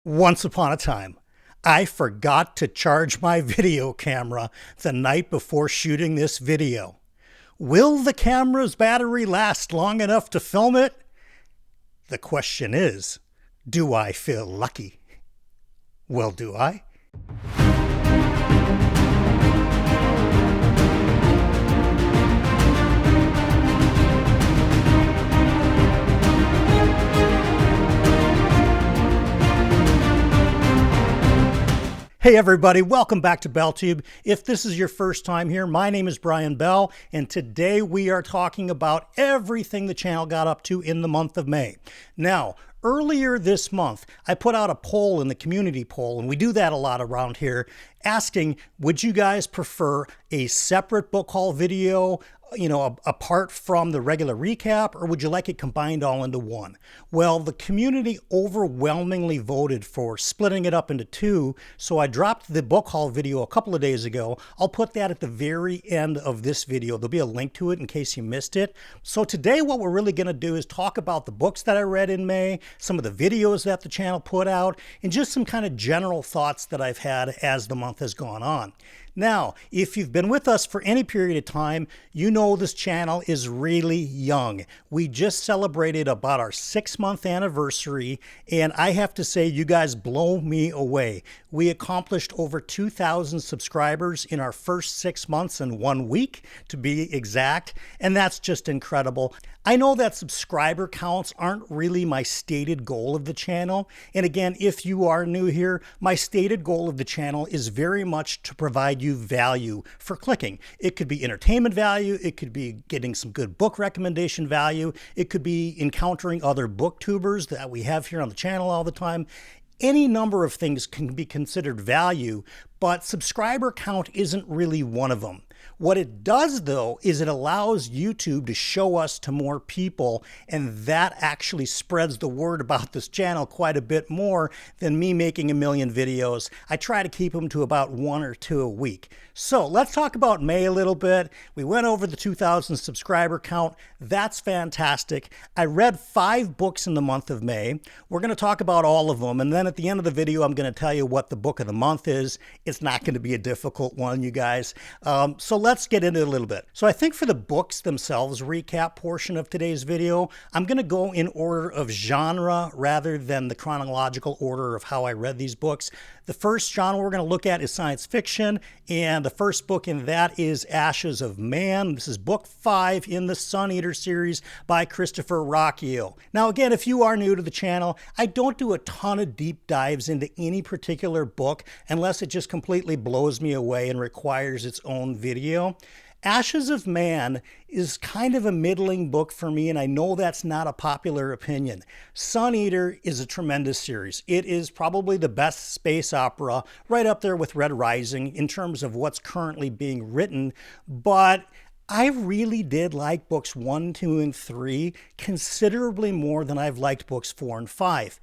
Once upon a time, I forgot to charge my video camera the night before shooting this video. Will the camera's battery last long enough to film it? The question is, do I feel lucky? Well, do I? Hey everybody, welcome back to BellTube. If this is your first time here, my name is Brian Bell, and today we are talking about everything the channel got up to in the month of May. Now, earlier this month, I put out a poll in the community poll, and we do that a lot around here, asking, would you guys prefer a separate book haul video, apart from the regular recap, or would you like it combined all into one? Well, the community overwhelmingly voted for splitting it up into two, so I dropped the book haul video a couple of days ago. I'll put that at the very end of this video. There'll be a link to it in case you missed it. So today what we're really going to do is talk about the books that I read in May, some of the videos that the channel put out, and just some kind of general thoughts that I've had as the month has gone on. Now, if you've been with us for any period of time, you know this channel is really young. We just celebrated about our 6-month anniversary, and I have to say, you guys blow me away. We accomplished over 2,000 subscribers in our first 6 months and 1 week, to be exact, and that's just incredible. I know that subscriber counts aren't really my stated goal of the channel. And again, if you are new here, my stated goal of the channel is very much to provide you value for clicking. It could be entertainment value. It could be getting some good book recommendation value. It could be encountering other booktubers that we have here on the channel all the time. Any number of things can be considered value, but subscriber count isn't really one of them. What it does, though, is it allows YouTube to show us to more people, and that actually spreads the word about this channel quite a bit more than me making a million videos. I try to keep them to about 1 or 2 a week. So let's talk about May a little bit. We went over the 2,000 subscriber count. That's fantastic. I read 5 books in the month of May. We're going to talk about all of them, and then at the end of the video, I'm going to tell you what the book of the month is. It's not going to be a difficult one, you guys. So let's get into it a little bit. So I think for the books themselves recap portion of today's video, I'm going to go in order of genre rather than the chronological order of how I read these books. The first genre we're going to look at is science fiction, and the first book in that is Ashes of Man. This is book 5 in the Sun Eater series by Christopher Rocchio. Now again, if you are new to the channel, I don't do a ton of deep dives into any particular book unless it just completely blows me away and requires its own video. Ashes of Man is kind of a middling book for me, and I know that's not a popular opinion. Sun Eater is a tremendous series. It is probably the best space opera, right up there with Red Rising in terms of what's currently being written, but I really did like books 1, 2, and 3 considerably more than I've liked books 4 and 5.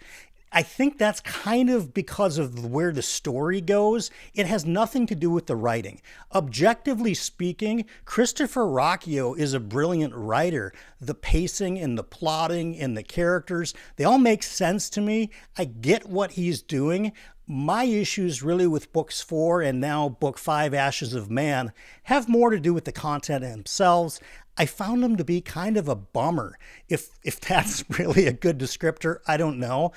I think that's kind of because of where the story goes. It has nothing to do with the writing. Objectively speaking, Christopher Rocchio is a brilliant writer. The pacing and the plotting and the characters, they all make sense to me. I get what he's doing. My issues really with books 4 and now book 5, Ashes of Man, have more to do with the content themselves. I found them to be kind of a bummer. If that's really a good descriptor, I don't know.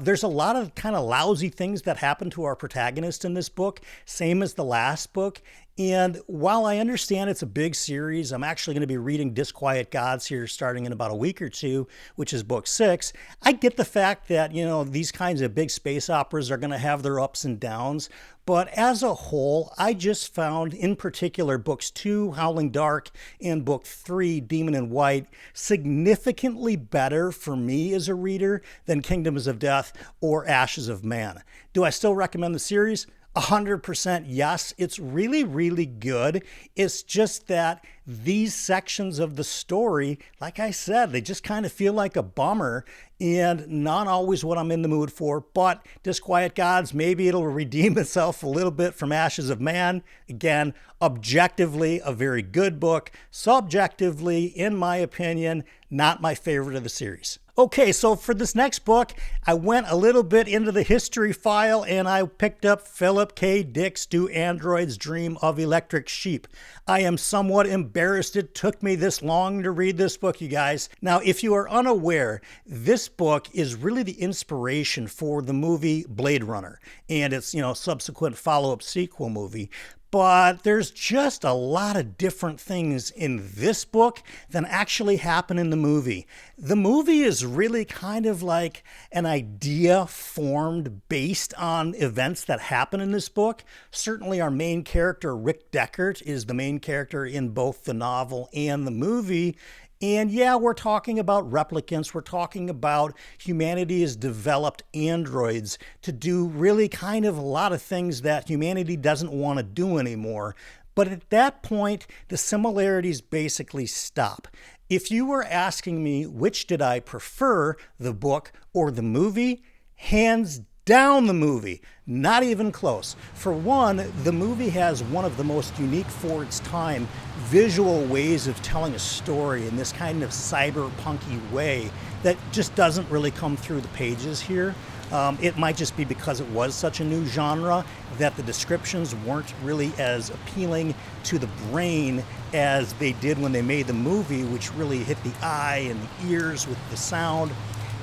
There's a lot of kind of lousy things that happen to our protagonist in this book, same as the last book. And while I understand it's a big series, I'm actually going to be reading Disquiet Gods here starting in about a week or 2, which is book 6. I get the fact that, these kinds of big space operas are going to have their ups and downs. But as a whole, I just found, in particular, books 2, Howling Dark, and book 3, Demon in White, significantly better for me as a reader than Kingdoms of Death or Ashes of Man. Do I still recommend the series? 100% yes. It's really, really good. It's just that these sections of the story, like I said, they just kind of feel like a bummer and not always what I'm in the mood for. But Disquiet Gods, maybe it'll redeem itself a little bit from Ashes of Man. Again, objectively, a very good book. Subjectively, in my opinion, not my favorite of the series. Okay, so for this next book, I went a little bit into the history file and I picked up Philip K. Dick's Do Androids Dream of Electric Sheep. I am somewhat embarrassed it took me this long to read this book, you guys. Now, if you are unaware, this book is really the inspiration for the movie Blade Runner and its, subsequent follow-up sequel movie. But there's just a lot of different things in this book than actually happen in the movie. The movie is really kind of like an idea formed based on events that happen in this book. Certainly our main character, Rick Deckard, is the main character in both the novel and the movie. And yeah, we're talking about replicants. We're talking about humanity has developed androids to do really kind of a lot of things that humanity doesn't want to do anymore. But at that point, the similarities basically stop. If you were asking me which did I prefer, the book or the movie, hands down the movie. Not even close. For one, the movie has one of the most unique for its time visual ways of telling a story in this kind of cyberpunky way that just doesn't really come through the pages here. It might just be because it was such a new genre that the descriptions weren't really as appealing to the brain as they did when they made the movie, which really hit the eye and the ears with the sound.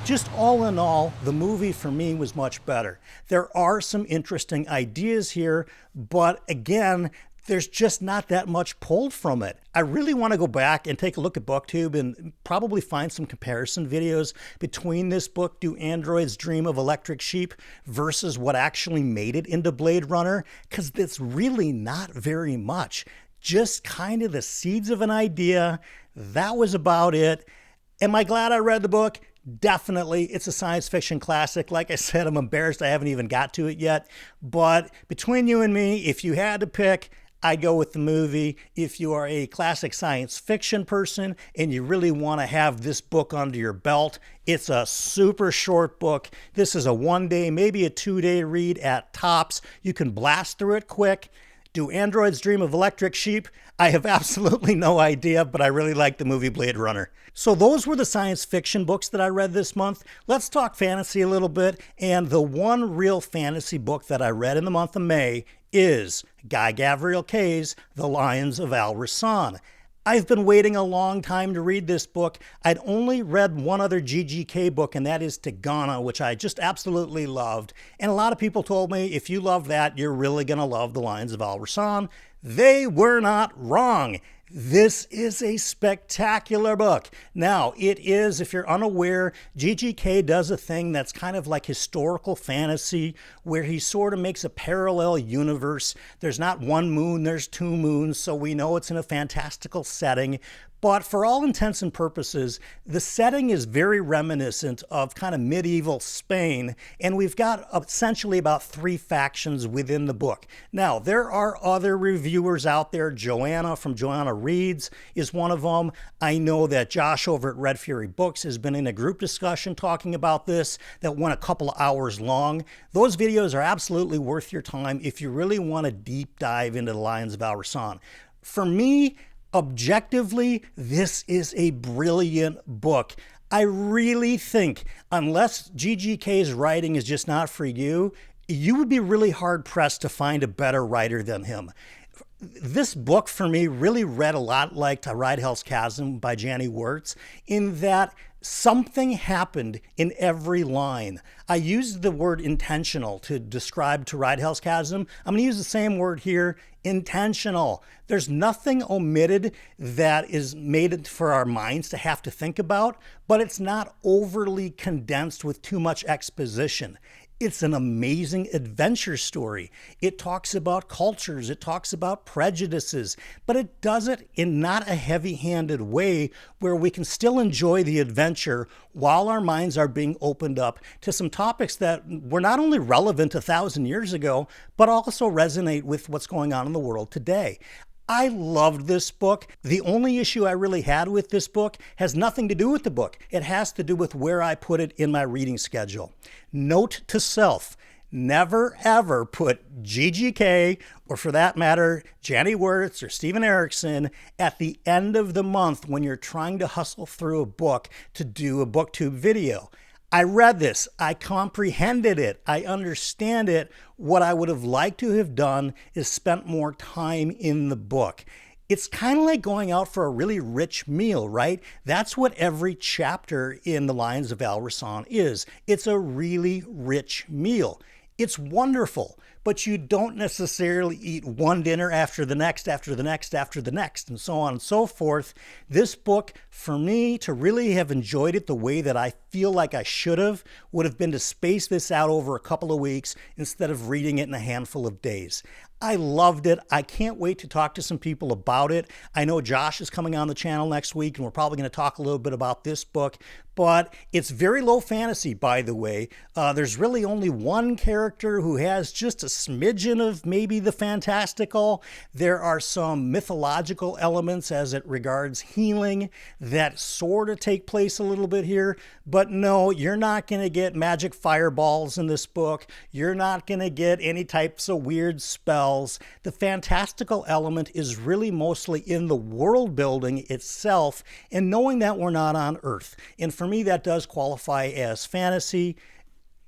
Just all in all, the movie for me was much better. There are some interesting ideas here, but again, there's just not that much pulled from it. I really want to go back and take a look at BookTube and probably find some comparison videos between this book, Do Androids Dream of Electric Sheep, versus what actually made it into Blade Runner, because it's really not very much. Just kind of the seeds of an idea. That was about it. Am I glad I read the book? Definitely. It's a science fiction classic. Like I said, I'm embarrassed I haven't even got to it yet. But between you and me, if you had to pick, I'd go with the movie. If you are a classic science fiction person and you really want to have this book under your belt, it's a super short book. This is a 1-day, maybe a 2-day read at tops. You can blast through it quick. Do Androids Dream of Electric Sheep? I have absolutely no idea, but I really like the movie Blade Runner. So those were the science fiction books that I read this month. Let's talk fantasy a little bit. And the one real fantasy book that I read in the month of May is Guy Gavriel Kay's The Lions of Al Rassan. I've been waiting a long time to read this book. I'd only read one other GGK book, and that is Tigana, which I just absolutely loved. And a lot of people told me, if you love that, you're really going to love The Lions of Al Rassan. They were not wrong. This is a spectacular book. Now, it is, if you're unaware, GGK does a thing that's kind of like historical fantasy, where he sort of makes a parallel universe. There's not one moon, there's two moons, so we know it's in a fantastical setting. But for all intents and purposes, the setting is very reminiscent of kind of medieval Spain, and we've got essentially about 3 factions within the book. Now, there are other reviewers out there. Joanna from Joanna Reads is one of them. I know that Josh over at Red Fury Books has been in a group discussion talking about this that went a couple of hours long. Those videos are absolutely worth your time if you really want to deep dive into The Lions of Al Rassan. For me, objectively, this is a brilliant book. I really think, unless GGK's writing is just not for you, you would be really hard-pressed to find a better writer than him. This book, for me, really read a lot like To Ride Hell's Chasm by Janny Wirtz, in that something happened in every line. I used the word intentional to describe To Ride Hell's Chasm. I'm going to use the same word here, intentional. There's nothing omitted that is made for our minds to have to think about, but it's not overly condensed with too much exposition. It's an amazing adventure story. It talks about cultures, it talks about prejudices, but it does it in not a heavy-handed way where we can still enjoy the adventure while our minds are being opened up to some topics that were not only relevant 1,000 years ago, but also resonate with what's going on in the world today. I loved this book. The only issue I really had with this book has nothing to do with the book. It has to do with where I put it in my reading schedule. Note to self, never ever put GGK, or for that matter, Jenny Wirtz or Steven Erikson, at the end of the month when you're trying to hustle through a book to do a booktube video. I read this, I comprehended it, I understand it. What I would have liked to have done is spent more time in the book. It's kind of like going out for a really rich meal, right? That's what every chapter in The Lions of Al Rassan is. It's a really rich meal. It's wonderful, but you don't necessarily eat one dinner after the next, after the next, after the next, and so on and so forth. This book, for me, to really have enjoyed it the way that I feel like I should have, would have been to space this out over a couple of weeks instead of reading it in a handful of days. I loved it. I can't wait to talk to some people about it. I know Josh is coming on the channel next week, and we're probably going to talk a little bit about this book, but it's very low fantasy, by the way. There's really only one character who has just a smidgen of maybe the fantastical. There are some mythological elements as it regards healing that sort of take place a little bit here, but no, you're not going to get magic fireballs in this book. You're not going to get any types of weird spells. The fantastical element is really mostly in the world building itself and knowing that we're not on Earth. And for me, that does qualify as fantasy.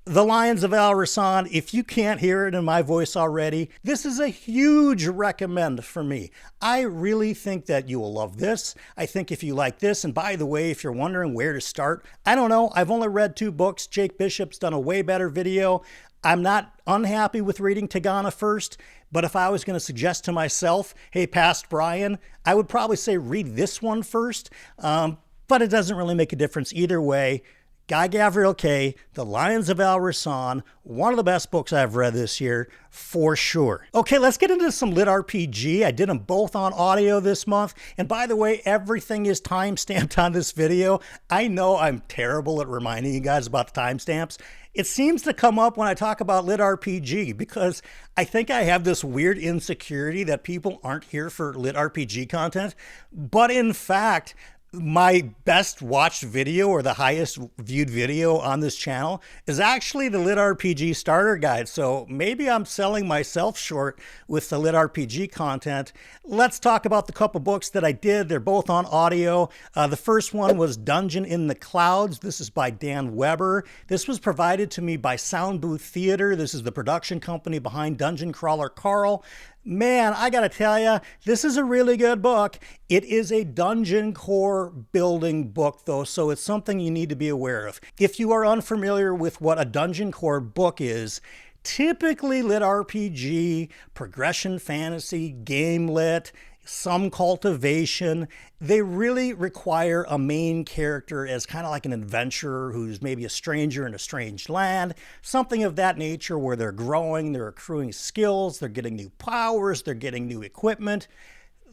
The Lions of Al Rassan, if you can't hear it in my voice already, this is a huge recommend for me. I really think that you will love this. I think if you like this, and by the way, if you're wondering where to start, I don't know. I've only read 2 books. Jake Bishop's done a way better video. I'm not unhappy with reading Tigana first, but if I was going to suggest to myself, hey, past Brian, I would probably say read this one first, but it doesn't really make a difference either way. Guy Gavriel Kay, The Lions of Al Rassan, one of the best books I've read this year, for sure. Okay, let's get into some LitRPG. I did them both on audio this month. And by the way, everything is time-stamped on this video. I know I'm terrible at reminding you guys about the timestamps. It seems to come up when I talk about LitRPG because I think I have this weird insecurity that people aren't here for LitRPG content. But in fact, my best watched video or the highest viewed video on this channel is actually the LitRPG starter guide. So maybe I'm selling myself short with the LitRPG content. Let's talk about the couple books that I did. They're both on audio. The first one was Dungeon in the Clouds. This is by Dan Weber. This was provided to me by Sound Booth Theater. This is the production company behind Dungeon Crawler Carl. Man, I gotta tell you, this is a really good book. It is a dungeon core building book, though, so it's something you need to be aware of. If you are unfamiliar with what a dungeon core book is, typically LitRPG, progression fantasy, game lit, some cultivation, they really require a main character as kind of like an adventurer who's maybe a stranger in a strange land, something of that nature where they're growing, they're accruing skills, they're getting new powers, they're getting new equipment,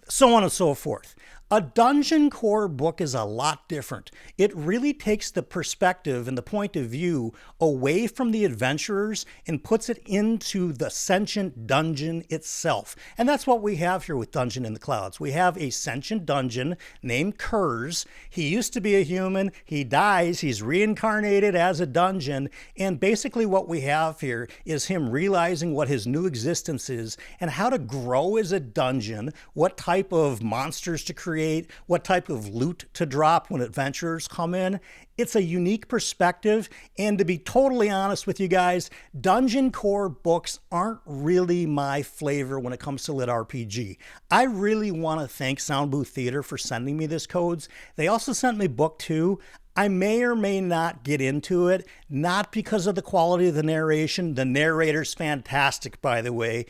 so on and so forth. A dungeon core book is a lot different. It really takes the perspective and the point of view away from the adventurers and puts it into the sentient dungeon itself. And that's what we have here with Dungeon in the Clouds. We have a sentient dungeon named Kurz. He used to be a human. He dies. He's reincarnated as a dungeon. And basically what we have here is him realizing what his new existence is and how to grow as a dungeon, what type of monsters to create, what type of loot to drop when adventurers come in. It's a unique perspective, and to be totally honest with you guys, dungeon core books aren't really my flavor when it comes to LitRPG. I really want to thank Sound Booth Theater for sending me this codes. They also sent me BookTube. I may or may not get into it, not because of the quality of the narration. The narrator's fantastic, by the way.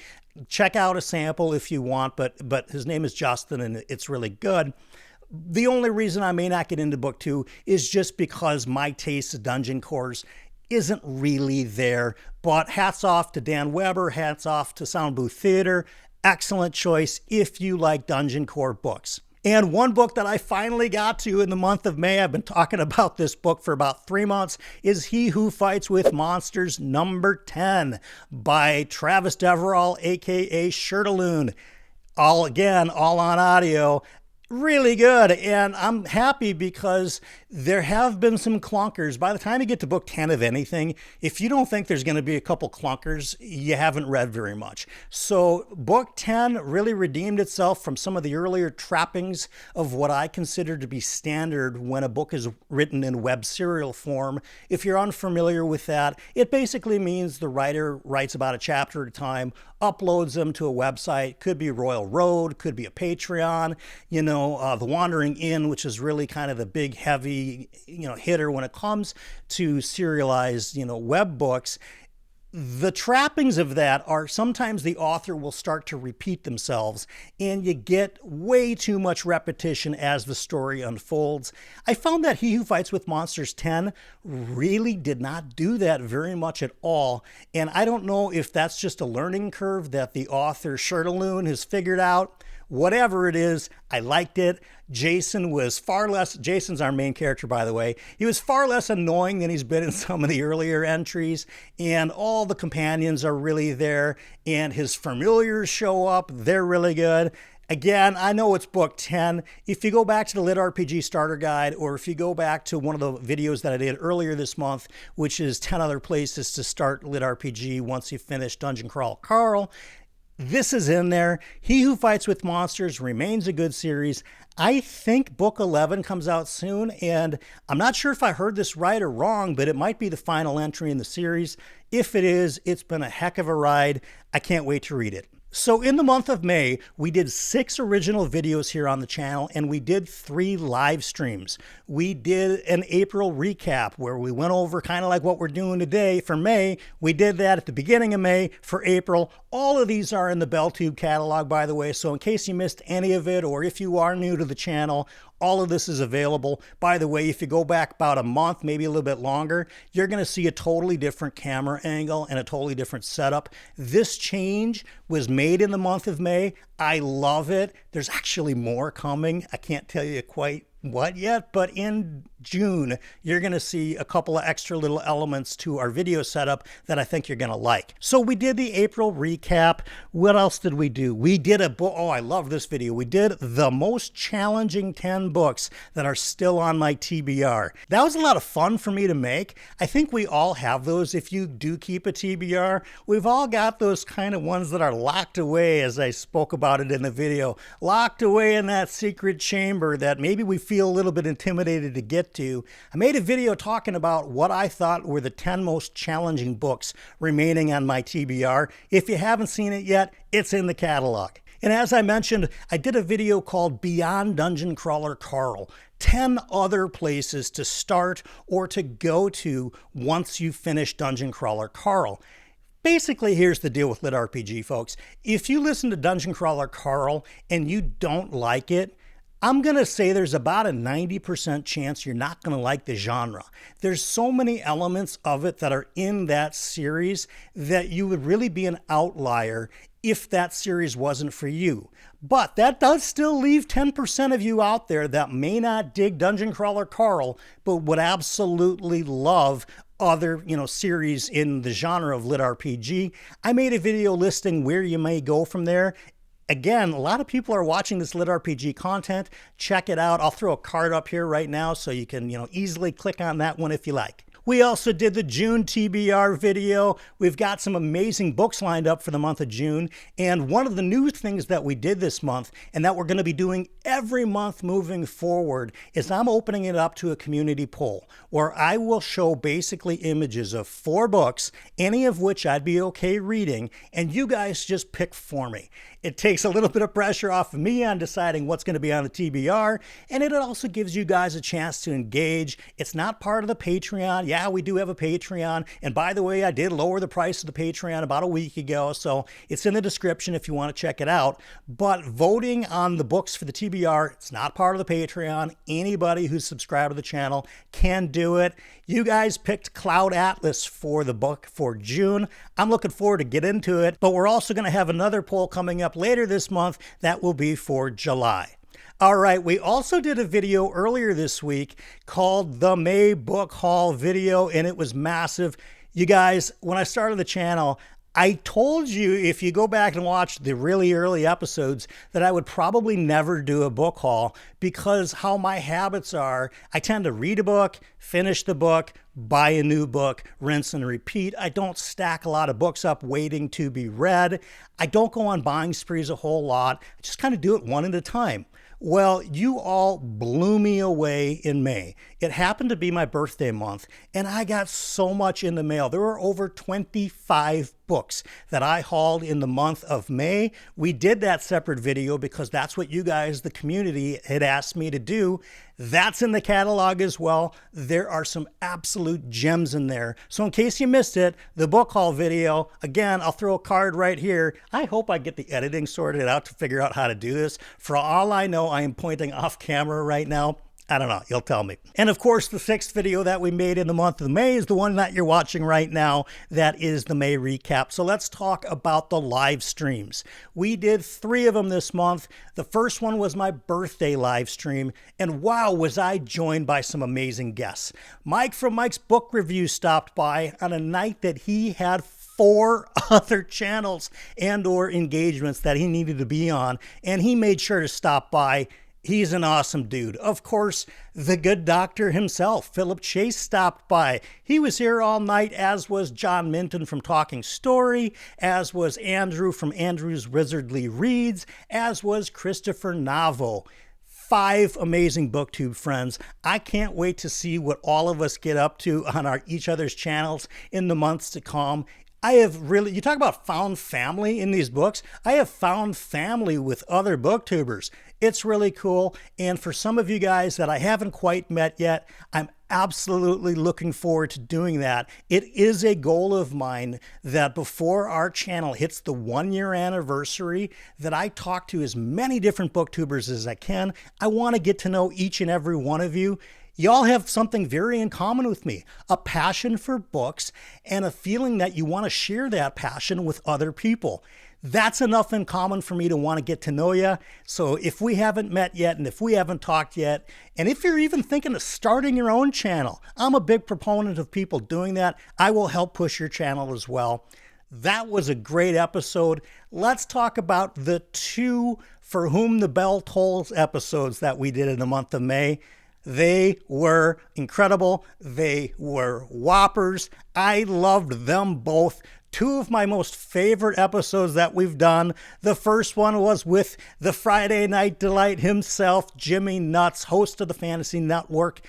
Check out a sample if you want, but his name is Justin, and it's really good. The only reason I may not get into book 2 is just because my taste of dungeon cores isn't really there. But hats off to Dan Weber, hats off to Sound Booth Theater. Excellent choice if you like dungeon core books. And one book that I finally got to in the month of May, I've been talking about this book for about 3 months, is He Who Fights with Monsters number 10 by Travis Deverall, aka Shirtaloon. All on audio. Really good, and I'm happy because there have been some clunkers. By the time you get to book 10 of anything, if you don't think there's going to be a couple clunkers, you haven't read very much. So book 10 really redeemed itself from some of the earlier trappings of what I consider to be standard when a book is written in web serial form. If you're unfamiliar with that, it basically means the writer writes about a chapter at a time, uploads them to a website. Could be Royal Road, could be a Patreon, the Wandering Inn, which is really kind of the big, heavy, hitter when it comes to serialized, web books. The trappings of that are sometimes the author will start to repeat themselves and you get way too much repetition as the story unfolds. I found that He Who Fights with Monsters 10 really did not do that very much at all. And I don't know if that's just a learning curve that the author Shirtaloon has figured out. Whatever it is, I liked it. Jason's our main character, by the way. He was far less annoying than he's been in some of the earlier entries, and all the companions are really there, and his familiars show up. They're really good. Again, I know it's book 10. If you go back to the LitRPG Starter Guide, or if you go back to one of the videos that I did earlier this month, which is 10 other places to start LitRPG once you finish Dungeon Crawl Carl, this is in there. He Who Fights with Monsters remains a good series. I think book 11 comes out soon, and I'm not sure if I heard this right or wrong, but it might be the final entry in the series. If it is, it's been a heck of a ride. I can't wait to read it. So in the month of May, we did 6 original videos here on the channel, and we did 3 live streams. We did an April recap where we went over kind of like what we're doing today for May. We did that at the beginning of May for April. All of these are in the BellTube catalog, by the way, so in case you missed any of it, or if you are new to the channel, all of this is available. By the way, if you go back about a month, maybe a little bit longer, you're going to see a totally different camera angle and a totally different setup. This change was made in the month of May. I love it. There's actually more coming. I can't tell you quite what yet, but in June, you're going to see a couple of extra little elements to our video setup that I think you're going to like. So we did the April recap. What else did we do? We did a book. Oh, I love this video. We did the most challenging 10 books that are still on my TBR. That was a lot of fun for me to make. I think we all have those. If you do keep a TBR, we've all got those kind of ones that are locked away, as I spoke about it in the video, locked away in that secret chamber that maybe we feel a little bit intimidated to get to. I made a video talking about what I thought were the 10 most challenging books remaining on my TBR. If you haven't seen it yet, it's in the catalog. And as I mentioned, I did a video called Beyond Dungeon Crawler Carl, 10 other places to start or to go to once you finish Dungeon Crawler Carl. Basically, here's the deal with LitRPG, folks. If you listen to Dungeon Crawler Carl and you don't like it, I'm going to say there's about a 90% chance you're not going to like the genre. There's so many elements of it that are in that series that you would really be an outlier if that series wasn't for you. But that does still leave 10% of you out there that may not dig Dungeon Crawler Carl, but would absolutely love other, series in the genre of LitRPG. I made a video listing where you may go from there. Again, a lot of people are watching this LitRPG content. Check it out. I'll throw a card up here right now so you can, easily click on that one if you like. We also did the June TBR video. We've got some amazing books lined up for the month of June. And one of the new things that we did this month, and that we're going to be doing every month moving forward, is I'm opening it up to a community poll where I will show basically images of 4 books, any of which I'd be okay reading, and you guys just pick for me. It takes a little bit of pressure off of me on deciding what's going to be on the TBR, and it also gives you guys a chance to engage. It's not part of the Patreon. Yeah, we do have a Patreon, and by the way, I did lower the price of the Patreon about a week ago, so it's in the description if you want to check it out. But voting on the books for the TBR, it's not part of the Patreon. Anybody who's subscribed to the channel can do it. You guys picked Cloud Atlas for the book for June. I'm looking forward to get into it, but we're also going to have another poll coming up later this month that will be for July. All right, we also did a video earlier this week called the May Book Haul video, and it was massive. You guys, when I started the channel, I told you, if you go back and watch the really early episodes, that I would probably never do a book haul because how my habits are, I tend to read a book, finish the book, buy a new book, rinse and repeat. I don't stack a lot of books up waiting to be read. I don't go on buying sprees a whole lot. I just kind of do it one at a time. Well, you all blew me away in May. It happened to be my birthday month, and I got so much in the mail. There were over 25 books that I hauled in the month of May. We did that separate video because that's what you guys, the community, had asked me to do. That's in the catalog as well. There are some absolute gems in there. So in case you missed it, the book haul video, again, I'll throw a card right here. I hope I get the editing sorted out to figure out how to do this. For all I know, I am pointing off camera right now. I don't know, you'll tell me. And of course, the 6th video that we made in the month of May is the one that you're watching right now. That is the May recap. So let's talk about the live streams. We did 3 of them this month. The first one was my birthday live stream. And wow, was I joined by some amazing guests. Mike from Mike's Book Review stopped by on a night that he had 4 other channels and or engagements that he needed to be on. And he made sure to stop by. He's an awesome dude. Of course, the good doctor himself, Philip Chase, stopped by. He was here all night, as was John Minton from Talking Story, as was Andrew from Andrew's Wizardly Reads, as was Christopher Navo. 5 amazing BookTube friends. I can't wait to see what all of us get up to on each other's channels in the months to come. I have really, you talk about found family in these books. I have found family with other booktubers. It's really cool. And for some of you guys that I haven't quite met yet, I'm absolutely looking forward to doing that. It is a goal of mine that before our channel hits the 1-year anniversary, that I talk to as many different booktubers as I can. I want to get to know each and every one of you. Y'all have something very in common with me, a passion for books and a feeling that you want to share that passion with other people. That's enough in common for me to want to get to know you. So if we haven't met yet, and if we haven't talked yet, and if you're even thinking of starting your own channel, I'm a big proponent of people doing that. I will help push your channel as well. That was a great episode. Let's talk about the 2 For Whom the Bell Tolls episodes that we did in the month of May. They were incredible. They were whoppers. I loved them both. 2 of my most favorite episodes that we've done. The first one was with the Friday Night Delight himself, Jimmy Nuts, host of the Fantasy Network.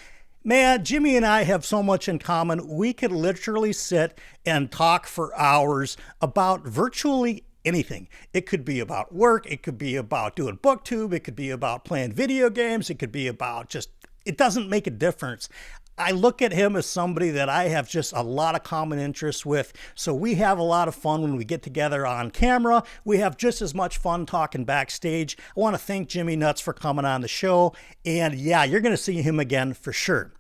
Man, Jimmy and I have so much in common. We could literally sit and talk for hours about virtually anything. It could be about work. It could be about doing BookTube. It could be about playing video games. It could be about just, it doesn't make a difference. I look at him as somebody that I have just a lot of common interests with. So we have a lot of fun when we get together on camera. We have just as much fun talking backstage. I want to thank Jimmy Nuts for coming on the show. And yeah, you're going to see him again for sure.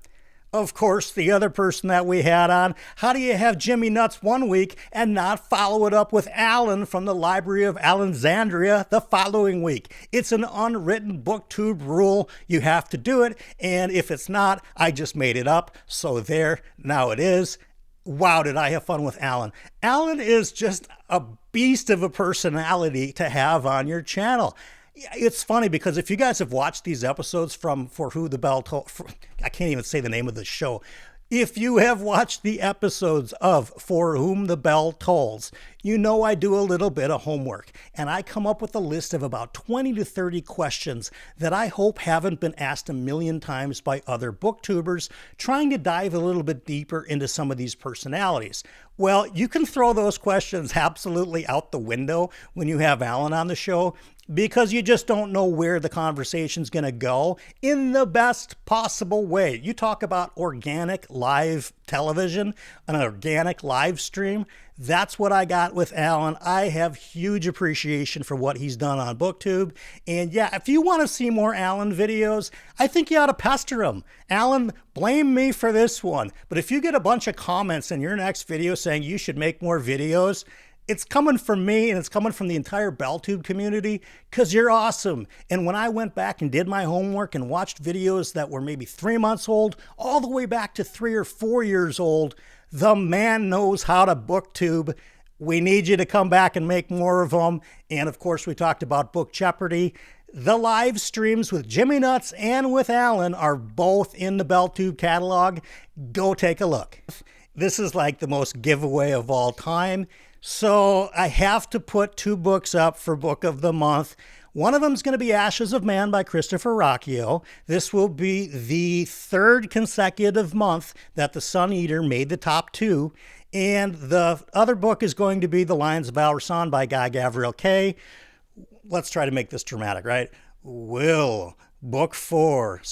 Of course, the other person that we had on, how do you have Jimmy Nuts one week and not follow it up with Alan from the Library of Alexandria the following week? It's an unwritten BookTube rule. You have to do it. And if it's not, I just made it up. So there, now it is. Wow, did I have fun with Alan. Alan is just a beast of a personality to have on your channel. It's funny because if you guys have watched these episodes from For Who the Bell Tolls, I can't even say the name of the show. If you have watched the episodes of For Whom the Bell Tolls, you know I do a little bit of homework, and I come up with a list of about 20 to 30 questions that I hope haven't been asked a million times by other booktubers, trying to dive a little bit deeper into some of these personalities. Well, you can throw those questions absolutely out the window when you have Alan on the show, because you just don't know where the conversation's going to go in the best possible way. You talk about organic live television, an organic live stream. That's what I got with Alan. I have huge appreciation for what he's done on BookTube. And yeah, if you want to see more Alan videos, I think you ought to pester him. Alan, blame me for this one. But if you get a bunch of comments in your next video saying you should make more videos, it's coming from me and it's coming from the entire BellTube community because you're awesome. And when I went back and did my homework and watched videos that were maybe 3 months old, all the way back to 3 or 4 years old, the man knows how to BookTube. We need you to come back and make more of them. And of course, we talked about Book Jeopardy. The live streams with Jimmy Nuts and with Alan are both in the BellTube catalog. Go take a look. This is like the most giveaway of all time. So I have to put 2 books up for Book of the Month. One of them is going to be Ashes of Man by Christopher Rocchio. This will be the 3rd consecutive month that The Sun Eater made the top 2. And the other book is going to be The Lions of Al-Rassan by Guy Gavriel Kay. Let's try to make this dramatic, right? Will Book 5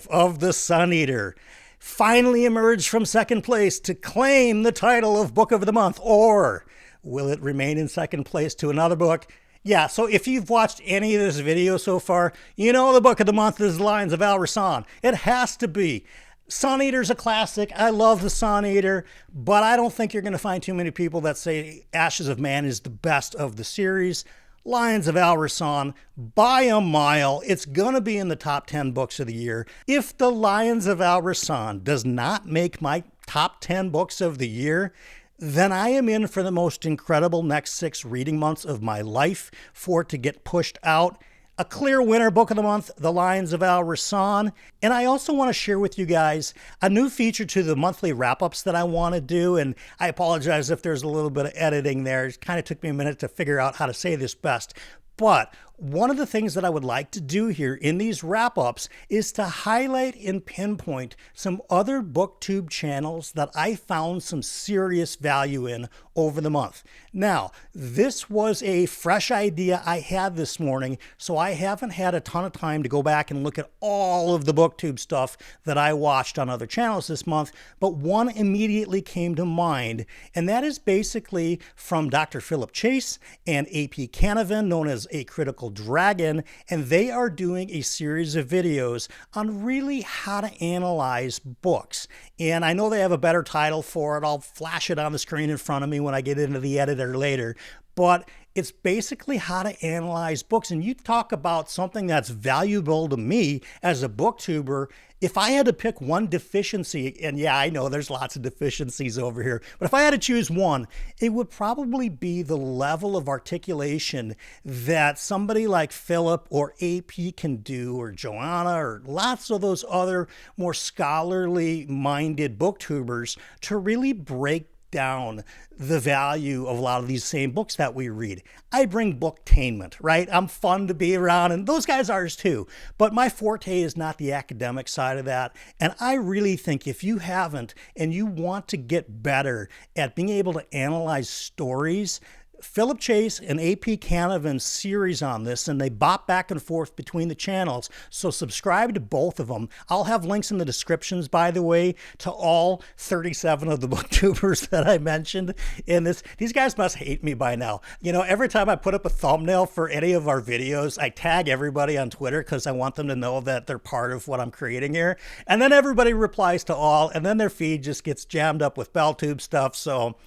of The Sun Eater finally emerge from second place to claim the title of Book of the Month? Or will it remain in second place to another book? Yeah, so if you've watched any of this video so far, you know the Book of the Month is The Lions of Al-Rassan. It has to be. Sun Eater's a classic. I love The Sun Eater, but I don't think you're going to find too many people that say Ashes of Man is the best of the series. Lions of Al-Rassan, by a mile, it's going to be in the top 10 books of the year. If The Lions of Al-Rassan does not make my top 10 books of the year, then I am in for the most incredible next 6 reading months of my life for it to get pushed out. A clear winner, Book of the Month, The Lions of Al-Rassan. And I also want to share with you guys a new feature to the monthly wrap-ups that I want to do. And I apologize if there's a little bit of editing there. It kind of took me a minute to figure out how to say this best. But one of the things that I would like to do here in these wrap-ups is to highlight and pinpoint some other BookTube channels that I found some serious value in over the month. Now, this was a fresh idea I had this morning, so I haven't had a ton of time to go back and look at all of the BookTube stuff that I watched on other channels this month, but one immediately came to mind, and that is basically from Dr. Philip Chase and AP Canavan, known as A Critical Dragon, and they are doing a series of videos on really how to analyze books. And I know they have a better title for it. I'll flash it on the screen in front of me when I get into the editor later. But it's basically how to analyze books. And you talk about something that's valuable to me as a booktuber. If I had to pick one deficiency, and yeah, I know there's lots of deficiencies over here, but if I had to choose one, it would probably be the level of articulation that somebody like Philip or AP can do, or Joanna, or lots of those other more scholarly minded booktubers to really break down the value of a lot of these same books that we read. I bring booktainment, right? I'm fun to be around, and those guys are too. But my forte is not the academic side of that. And I really think if you haven't and you want to get better at being able to analyze stories, Philip Chase and AP Canavan's series on this, and they bop back and forth between the channels. So subscribe to both of them. I'll have links in the descriptions, by the way, to all 37 of the booktubers that I mentioned in this. These guys must hate me by now. You know, every time I put up a thumbnail for any of our videos, I tag everybody on Twitter because I want them to know that they're part of what I'm creating here. And then everybody replies to all, and then their feed just gets jammed up with BellTube stuff. So,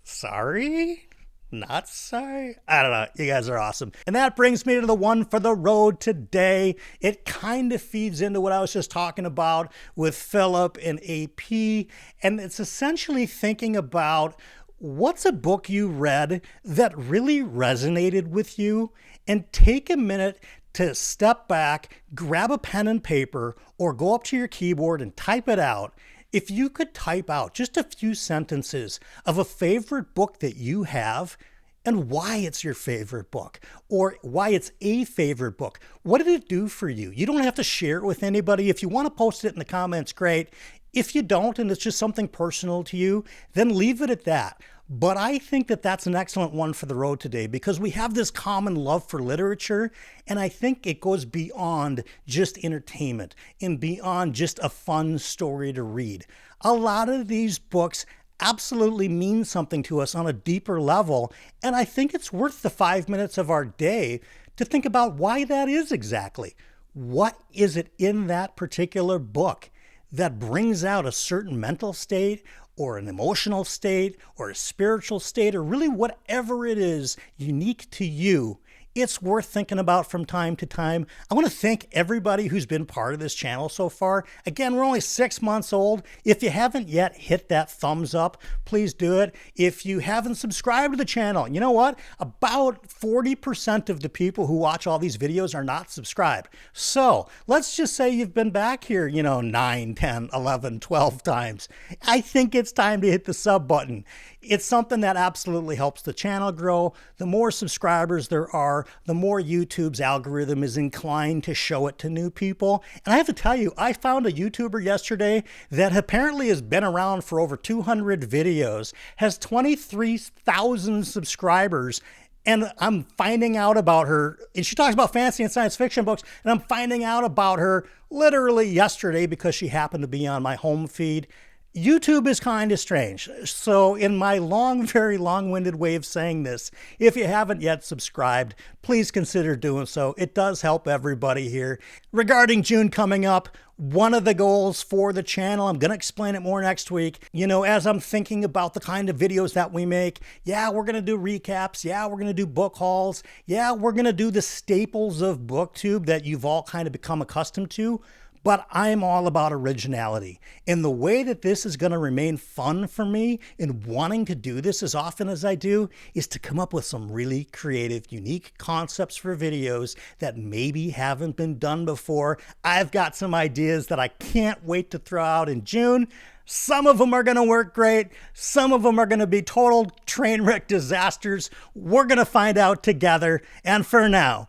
sorry? Not sorry. I don't know. You guys are awesome. And that brings me to the one for the road today. It kind of feeds into what I was just talking about with Philip and AP. And it's essentially thinking about what's a book you read that really resonated with you, and take a minute to step back, grab a pen and paper, or go up to your keyboard and type it out. If you could type out just a few sentences of a favorite book that you have and why it's your favorite book, or why it's a favorite book, what did it do for you? You don't have to share it with anybody. If you want to post it in the comments, great. If you don't, and it's just something personal to you, then leave it at that. But I think that that's an excellent one for the road today, because we have this common love for literature, and I think it goes beyond just entertainment and beyond just a fun story to read. A lot of these books absolutely mean something to us on a deeper level, and I think it's worth the 5 minutes of our day to think about why that is exactly. What is it in that particular book that brings out a certain mental state, or an emotional state, or a spiritual state, or really whatever it is unique to you it's worth thinking about from time to time. I want to thank everybody who's been part of this channel so far. Again, we're only 6 months old. If you haven't yet hit that thumbs up, please do it. If you haven't subscribed to the channel, you know what? About 40% of the people who watch all these videos are not subscribed. So let's just say you've been back here, 9, 10, 11, 12 times. I think it's time to hit the sub button. It's something that absolutely helps the channel grow. The more subscribers there are, the more YouTube's algorithm is inclined to show it to new people. And I have to tell you, I found a YouTuber yesterday that apparently has been around for over 200 videos, has 23,000 subscribers, and I'm finding out about her, and she talks about fantasy and science fiction books, and I'm finding out about her literally yesterday because she happened to be on my home feed. YouTube is kind of strange. So in my very long-winded way of saying this, if you haven't yet subscribed, please consider doing so. It does help everybody here. Regarding June coming up, one of the goals for the channel, I'm going to explain it more next week. As I'm thinking about the kind of videos that we make, yeah, we're going to do recaps. Yeah, we're going to do book hauls. Yeah, we're going to do the staples of BookTube that you've all kind of become accustomed to. But I'm all about originality. And the way that this is going to remain fun for me in wanting to do this as often as I do is to come up with some really creative, unique concepts for videos that maybe haven't been done before. I've got some ideas that I can't wait to throw out in June. Some of them are going to work great. Some of them are going to be total train wreck disasters. We're going to find out together. And for now,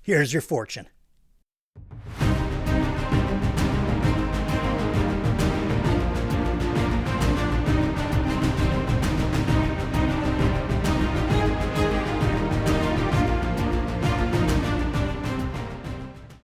here's your fortune.